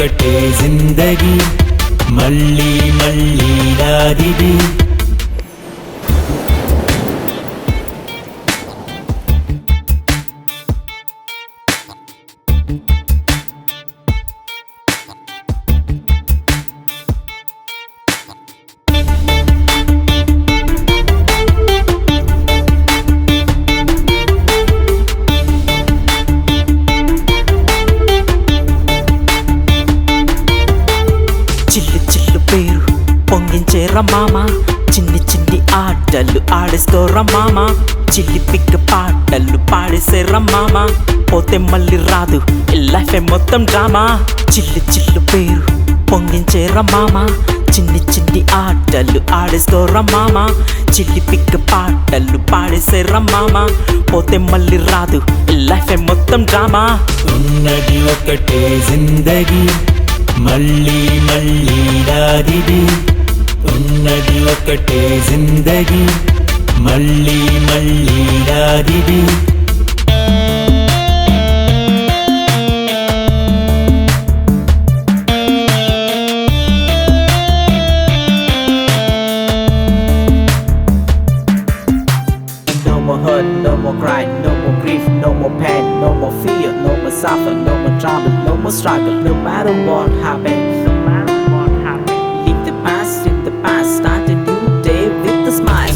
ఒకటే జిందగీ మళ్ళీ మళ్ళీ రాదిది. చిల్లు చిల్లు పేరు పొంగించే రమ్మామ, చిన్ని చిన్ని ఆటలు ఆడేస్తో రమ్మామ, చిల్లి పిక్క పాటలు పాడేసే రమ్మామ, పోతే మళ్ళీ రాదు లైఫ్ మొత్తం డ్రామా. చిల్లు చిల్లు పేరు పొంగించే రమ్మామ, చిన్ని చిన్ని ఆటలు ఆడేస్తో రమ్మామ, చిల్లి పిక్క పాటలు పాడేసే రమ్మామ, పోతే మళ్ళీ రాదు లైఫ్ మొత్తం డ్రామా. ఉన్నది ఒకటే జిందగీ మళ్ళీ మళ్ళీ రాదిది. ఉన్నది ఒకటే జిందగీ మళ్ళీ మళ్ళీ రాదిది. No more hurt, no more cry, no more grief, no more pain, no more fear, no more suffer, no more trouble, no more struggle. No matter what happens, leave the past in the past. Start a new day with a smile.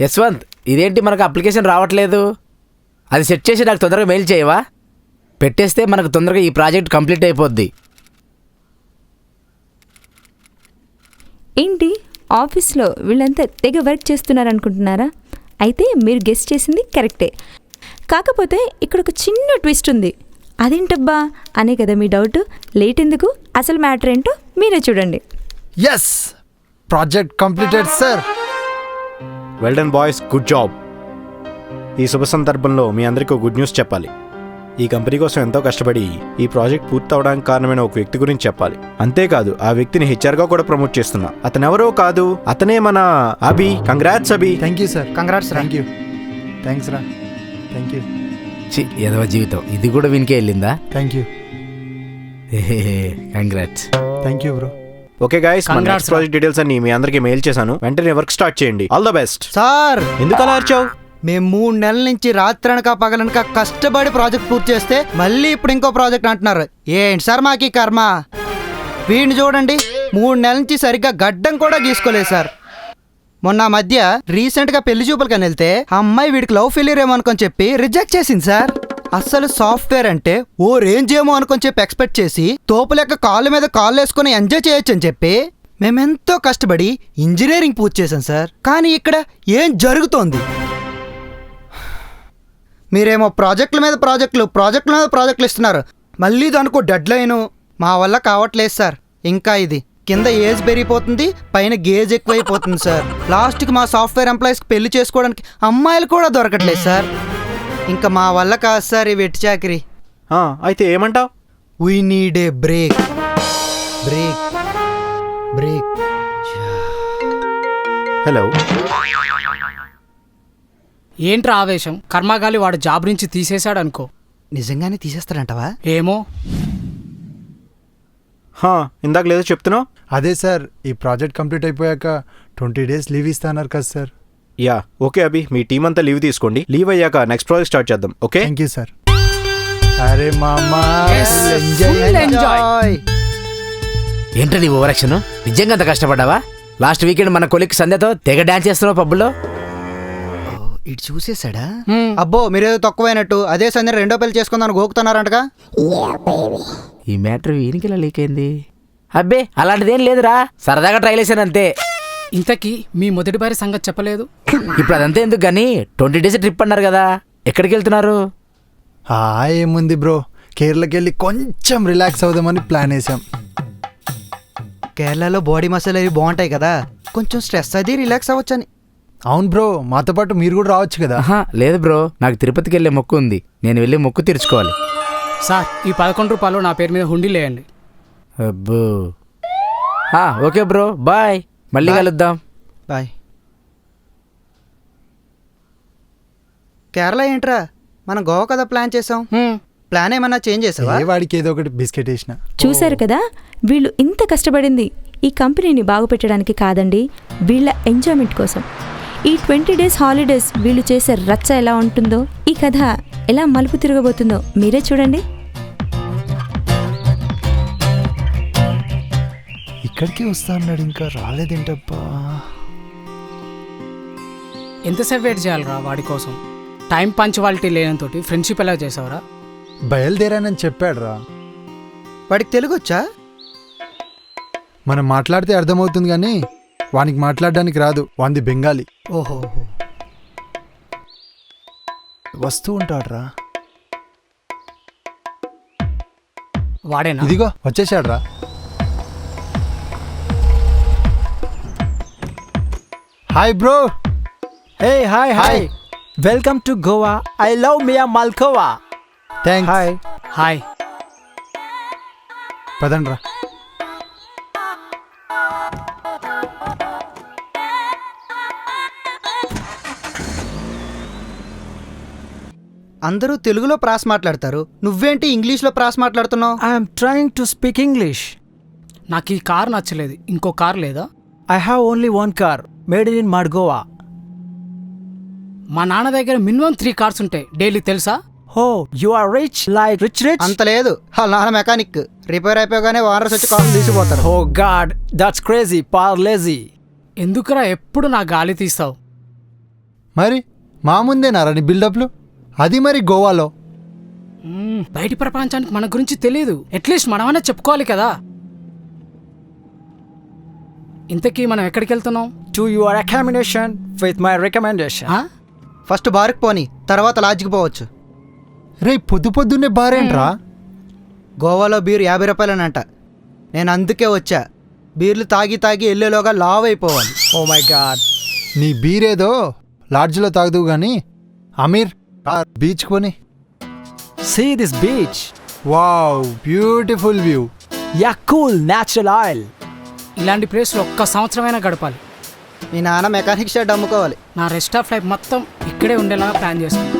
Yashwant, ఇదేంటి మనకు application రావట్లేదు? అది set చేసి నాకు తొందరగా mail చేయవా? పెట్టేస్తే మనకు తొందరగా ఈ ప్రాజెక్ట్ కంప్లీట్ అయిపోద్ది. ఏంటి ఆఫీస్లో వీళ్ళంతా తెగ వర్క్ చేస్తున్నారనుకుంటున్నారా? అయితే మీరు గెస్ట్ చేసింది కరెక్టే. కాకపోతే ఇక్కడ ఒక చిన్న ట్విస్ట్ ఉంది. అదేంటబ్బా అనే కదా మీ డౌట్. లేట్ ఎందుకు, అసలు మ్యాటర్ ఏంటో మీరే చూడండి. Yes, project completed sir. Well done boys, good job. ఈ శుభ సందర్భంలో మీ అందరికీ గుడ్ న్యూస్ చెప్పాలి. ఈ కంపెనీ కోసం ఎంతో కష్టపడి ఈ ప్రాజెక్ట్ పూర్తి అవడానికి కారణమైన ఒక వ్యక్తి గురించి చెప్పాలి. అంతేకాదు ఆ వ్యక్తిని హెచ్ఆర్గా కూడా ప్రమోట్ చేస్తున్నా. అతనెవరో కాదు, అతనే మన Abhi. Congrats Abhi. Thank you sir. Congrats. Thank you. Thanks రా. Thank you. ఏదో జీవితం ఇది కూడా వినికే వెళ్ళిందా? Thank you. Congrats. Thank you bro. Okay guys, మన నెక్స్ట్ ప్రాజెక్ట్ డీటెయిల్స్ అన్ని మీ అందరికీ మెయిల్ చేశాను. వెంటనే వర్క్ స్టార్ట్ చేయండి. All the best. సార్, ఎందుకు అలా అరిచావు? మేము 3 నెలల నుంచి రాత్రనక పగలనక కష్టపడి ప్రాజెక్ట్ పూర్తి చేస్తే మళ్ళీ ఇప్పుడు ఇంకో ప్రాజెక్ట్ అంటున్నారు. ఏంటి సార్ మాకి కర్మ? వీడిని చూడండి, 3 నెలల నుంచి సరిగ్గా గడ్డం కూడా గీసుకోలేదు సార్. మొన్న మధ్య రీసెంట్గా పెళ్లి చూపులకని వెళ్తే అమ్మాయి వీడికి లవ్ ఫెయిలియర్ ఏమో అనుకొని చెప్పి రిజెక్ట్ చేసింది సార్. అస్సలు సాఫ్ట్వేర్ అంటే ఓ రేంజ్ ఏమో అనుకొని చెప్పి ఎక్స్పెక్ట్ చేసి తోపులెక్క కాళ్ళ మీద కాళ్ళు వేసుకుని ఎంజాయ్ చేయొచ్చు అని చెప్పి మేమెంతో కష్టపడి ఇంజనీరింగ్ పూర్తి చేశాం సార్. కానీ ఇక్కడ ఏం జరుగుతోంది? మీరేమో ప్రాజెక్టుల మీద ప్రాజెక్టులు ఇస్తున్నారు. మళ్ళీ దానికో డెడ్ లైను. మా వల్ల కావట్లేదు సార్. ఇంకా ఇది కింద ఏజ్ పెరిగిపోతుంది, పైన గేజ్ ఎక్కువైపోతుంది సార్. లాస్ట్కి మా సాఫ్ట్వేర్ ఎంప్లాయీస్కి పెళ్లి చేసుకోవడానికి అమ్మాయిలు కూడా దొరకట్లేదు సార్. ఇంకా మా వల్ల కాదు సార్ ఈ వెట్టి చాకరీ. అయితే ఏమంటావు? We need a break. Break break. Hello, ఏంట్రా ఆవేశం? కర్మగాలి వాడు జాబ్ నుంచి తీసేశాడు అనుకో. నిజంగానే తీసేస్తారంటవా? ఏమో. ఇందాక లేదో చెప్తున్నావు. అదే సార్, ఈ ప్రాజెక్ట్ కంప్లీట్ అయిపోయాక 20 days లీవ్ ఇస్తాన్నారు కదా సార్. యా ఓకే అభి, మీ టీం అంతా లీవ్ తీసుకోండి. లీవ్ అయ్యాక నెక్స్ట్ ప్రాజెక్ట్ స్టార్ట్ చేద్దాం. Okay, thank you sir. అరే మామా, ఎంజాయ్. ఏంటో నీ ఓవరాక్షన్? నిజంగా అంత కష్టపడ్డావా? లాస్ట్ వీకెండ్ మన కొలిక్ సంధ్యతో తెగ డాన్స్ చేస్తున్నావు పబ్బుల్లో. ఇటు చూసేసాడా? అబ్బో, మీరేదో తక్కువైనట్టు అదే సంధ్య 2వ పెళ్లి చేసుకుందాను గోకుతున్నారంటగా. ఈ మ్యాటర్ వీనికి ఇలా లీక్ అయింది. అబ్బే అలాంటిదేం లేదురా, సరదాగా ట్రైల్ వేసాను అంతే. ఇంతకీ మీ మొదటి భార్య సంగతి చెప్పలేదు. ఇప్పుడు అదంతా ఎందుకు కానీ 20 డేస్ ట్రిప్ అన్నారు కదా, ఎక్కడికి వెళ్తున్నారు? ఏముంది బ్రో, కేరళకి వెళ్ళి కొంచెం రిలాక్స్ అవుదామని ప్లాన్ వేసాం. కేరళలో బాడీ మసాజ్ అవి బాగుంటాయి కదా, కొంచెం స్ట్రెస్ అది రిలాక్స్ అవ్వచ్చని. అవును బ్రో, మాతో పాటు మీరు కూడా రావచ్చు కదా. ఆహా, లేదు బ్రో, నాకు తిరుపతికి వెళ్ళే మొక్కు ఉంది, నేను వెళ్ళి మొక్కు తీర్చుకోవాలి. సార్ ఈ 11 రూపాయలు నా పేరు మీద హుండీ లేయండి. అబ్బో. ఓకే బ్రో, బాయ్, మళ్ళీ Bye. కలుద్దాం. బాయ్. కేరళ ఏంట్రా, మనం గోవా కదా ప్లాన్ చేసాం. ప్లాన్ ఏమన్నా చేంజ్ చేసావా? వాడికి ఏదో ఒకటి బిస్కెట్ వేసిన. చూశారు కదా, వీళ్ళు ఇంత కష్టపడింది ఈ కంపెనీని బాగుపెట్టడానికి కాదండి, వీళ్ళ ఎంజాయ్మెంట్ కోసం. ఈ 20 డేస్ హాలిడేస్ వీళ్ళు చేసే రచ్చ ఎలా ఉంటుందో, ఈ కథ ఎలా మలుపు తిరగబోతుందో మీరే చూడండి. ఇక్కడికి వస్తా అన్నాడు, ఇంకా రాలేదేంటబ్బా. ఎంతసేపు వెయిట్ చేయాలరా వాడి కోసం? టైం పంచువాలిటీ లేనంతోటి ఫ్రెండ్షిప్ ఎలా చేసావురా? బయలుదేరానని చెప్పాడు రా. వాడికి తెలుగు వచ్చా? మనం మాట్లాడితే అర్థమవుతుంది కానీ వానికి మాట్లాడడానికి రాదు, వాంది బెంగాలీ. ఓహో. వస్తూ ఉంటాడు రా. వాడేనా? ఇదిగో వచ్చేసాడు రా. Hi bro. Hey, hi. Welcome to Goa. I love Mia Malkova. Thanks. Hi. Hi. పదండి రా. అందరూ తెలుగులో ప్రాస్ మాట్లాడతారు, నువ్వేంటి ఇంగ్లీష్లో ప్రాస్ మాట్లాడుతున్నావు? I am trying to speak English. నాకు ఈ కార్ నచ్చలేదు, ఇంకో కార్ లేదా? I have only one car, made in Margoa. మా నాన్న దగ్గర మినిమం 3 కార్స్ ఉంటాయి డైలీ, తెలుసా? Oh, you are rich, like rich? అంత లేదు, వాళ్ళ నాన్న మెకానిక్. రిపేర్ అయిపోగానే వానర్స్ వచ్చి call తీసిపోతారు. Oh God, that's crazy, lazy. ఎందుకురా ఎప్పుడు నా గాలి తీస్తావు? మరి మా ముందేనారా నీ బిల్డప్లు, అది మరి గోవాలో. బయటి ప్రపంచానికి మన గురించి తెలియదు, అట్లీస్ట్ మనమన్నా చెప్పుకోవాలి కదా. ఇంతకీ మనం ఎక్కడికి వెళ్తున్నాం? To your accommodation with my recommendation. ఆ? ఫస్ట్ బార్కి పోని, తర్వాత లాడ్జ్కి పోవచ్చు. రే పొద్దున్నే బారేంట్రా. గోవాలో బీర్ 50 రూపాయలనంట. నేను అందుకే వచ్చా, బీర్లు తాగి వెళ్ళేలోగా లావ్ అయిపోవాలి. Oh my God. నీ బీరేదో లాడ్జ్లో తాగుదువు కానీ అమీర్ బీచ్ కొని. See this beach. Wow, beautiful view. Yeah, cool, natural oil. ఇలాంటి ప్లేస్లో ఒక్క సంవత్సరమైనా గడపాలి. మీ నాన్న మెకానిక్ షెడ్ అమ్ముకోవాలి. నా రెస్ట్ ఆఫ్ లైఫ్ మొత్తం ఇక్కడే ఉండేలాగా ప్లాన్ చేసుకున్నాను.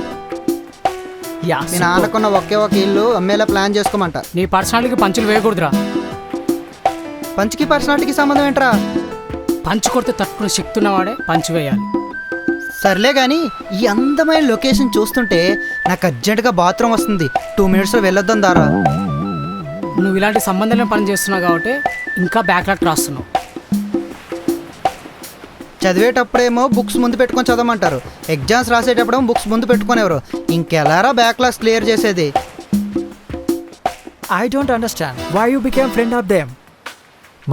Yeah, మీ super. నాన్నకున్న ఒకే ఒక ఇల్లు అమ్మేలా ప్లాన్ చేసుకోమంట. నీ పర్సనాలిటీకి పంచులు వేయకూడదురా. పంచ్కి పర్సనాలిటీకి సంబంధం ఏంట్రా? పంచు కొడితే తట్టుకునే శక్తి ఉన్నవాడే పంచి వేయాలి. సర్లే కానీ ఈ అందమైన లొకేషన్ చూస్తుంటే నాకు అర్జెంటుగా బాత్రూమ్ వస్తుంది. 2 మినిట్స్లో వెళ్ళొద్దాం దారా. నువ్వు ఇలాంటి సంబంధంలో పని చేస్తున్నావు కాబట్టి ఇంకా బ్యాక్లాట్ రాస్తున్నావు. చదివేటప్పుడేమో బుక్స్ ముందు పెట్టుకొని చదవమంటారు, ఎగ్జామ్స్ రాసేటప్పుడేమో బుక్స్ ముందు పెట్టుకునేవారు. ఇంకెలారా బ్యాక్లాగ్స్ క్లియర్ చేసేది? I don't understand why you became friend of them.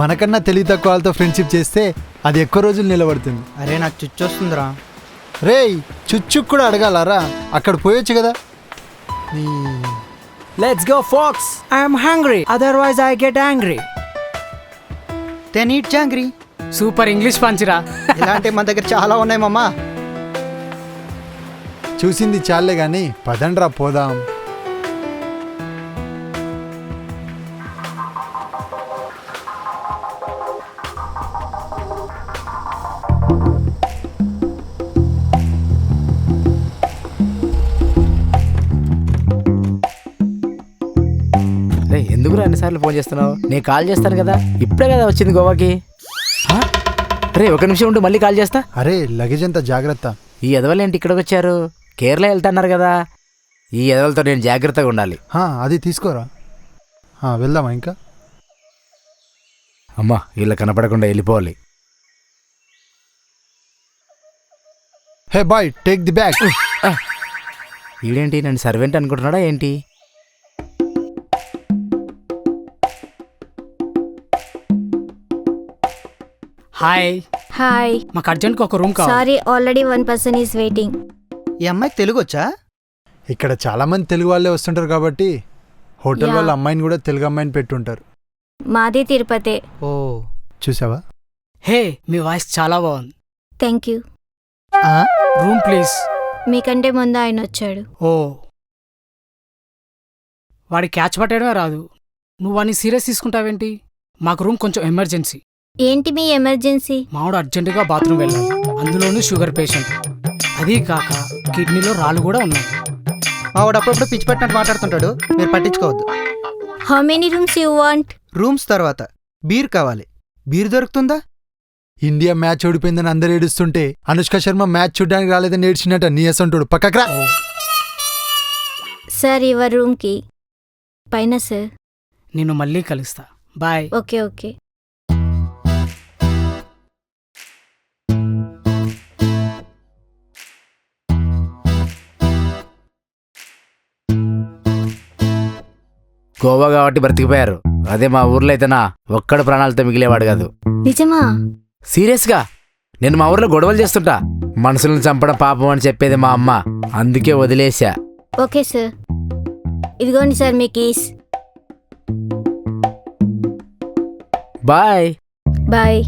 మనకన్నా తెలివి తక్కువ వాళ్ళతో ఫ్రెండ్షిప్ చేస్తే అది ఎక్కువ రోజులు నిలబడుతుంది. అరే నాకు చుచ్చొస్తుందిరా. రేయ్ చుచ్చుకు కూడా అడగాలరా, అక్కడ పోయొచ్చు కదా. Let's go, folks. I am hungry. Otherwise, I get angry. Then eat jangri. Super English పంచిరా. ఇలాంటి మన దగ్గర చాలా ఉన్నాయి మమ్మా. చూసింది చాలే కానీ పదండ్రా పోదాం. ఎందుకు అన్నిసార్లు ఫోన్ చేస్తున్నావు? నేను కాల్ చేస్తాను కదా, ఇప్పుడే కదా వచ్చింది గోవాకి. రే 1 నిమిషం ఉండి మళ్ళీ కాల్ చేస్తా. అరే లగేజ్ అంతా జాగ్రత్త. ఈ ఎదవలేంటి ఇక్కడికి వచ్చారు? కేరళ వెళ్తున్నారు కదా, ఈ ఎదవలతో నేను జాగ్రత్తగా ఉండాలి. అది తీసుకోరా. వెళ్దామా ఇంకా? అమ్మా వీళ్ళ కనపడకుండా వెళ్ళిపోవాలి. Hey boy, take the bag. ఈడేంటి నన్ను సర్వెంట్ అనుకుంటున్నాడా ఏంటి? హాయ్ హాయ్ మాకు అర్జెంట్గా ఒక రూమ్ కావాలి. Sorry already 1 person is waiting. ఈ అమ్మాయికి తెలుగు వచ్చా? ఇక్కడ చాలా మంది తెలుగు వాళ్ళే వస్తుంటారు కాబట్టి హోటల్ యా. వాళ్ళ అమ్మాయిని కూడా తెలుగు అమ్మాయిని పెట్టుంటారు. మాది తిరుపతే. ఓ చూసావా? హే మీ వాయిస్ చాలా బాగుంది. Thank you. ఆ? Room please. మీకంటే ముందు ఆయన వచ్చాడు. ఓ వాడి క్యాచ్ పట్టడమే రాదు. నువ్వు వాడిని సీరియస్ తీసుకుంటావేంటి? మాకు రూమ్ కొంచెం ఎమర్జెన్సీ. ఏంటి మీ ఎమర్జెన్సీ? మావాడు అర్జెంటుగా బాత్రూమ్ వెళ్ళాలి, అందులోనూ షుగర్ పేషెంట్. అదీ కాక కిడ్నీలో రాళ్ళు కూడా ఉన్నాయి. మా వాడు అప్పుడప్పుడు పిచ్చి పెట్టినట్టు మాట్లాడుతుంటాడు, మీరు పట్టించుకోవద్దు. How many rooms you want? Rooms తర్వాత బీర్ కావాలి. బీర్ దొరుకుతుందా? ఇండియా మ్యాచ్ ఓడిపోయిందని అందరు ఏడుస్తుంటే అనుష్క శర్మ మ్యాచ్ చూడడానికి రాలేదని ఏడ్చినట్ట నీ అసంటాడు. పక్కకరా. సార్ యువర్ రూమ్కి పైన సార్. నిన్ను మళ్ళీ కలుస్తా. బాయ్. Okay okay. గోవా కాబట్టి బ్రతికిపోయారు. అదే మా ఊర్లో అయితేనా ఒక్కడు ప్రాణాలతో మిగిలేవాడు కాదు. నిజమా? సీరియస్గా నేను మా ఊర్లో గొడవలు చేస్తుంటా. మనుషులను చంపడం పాపం అని చెప్పేది మా అమ్మ, అందుకే వదిలేశా. ఓకే సార్, ఇదిగోండి సార్ మీ కీస్. బాయ్. బాయ్.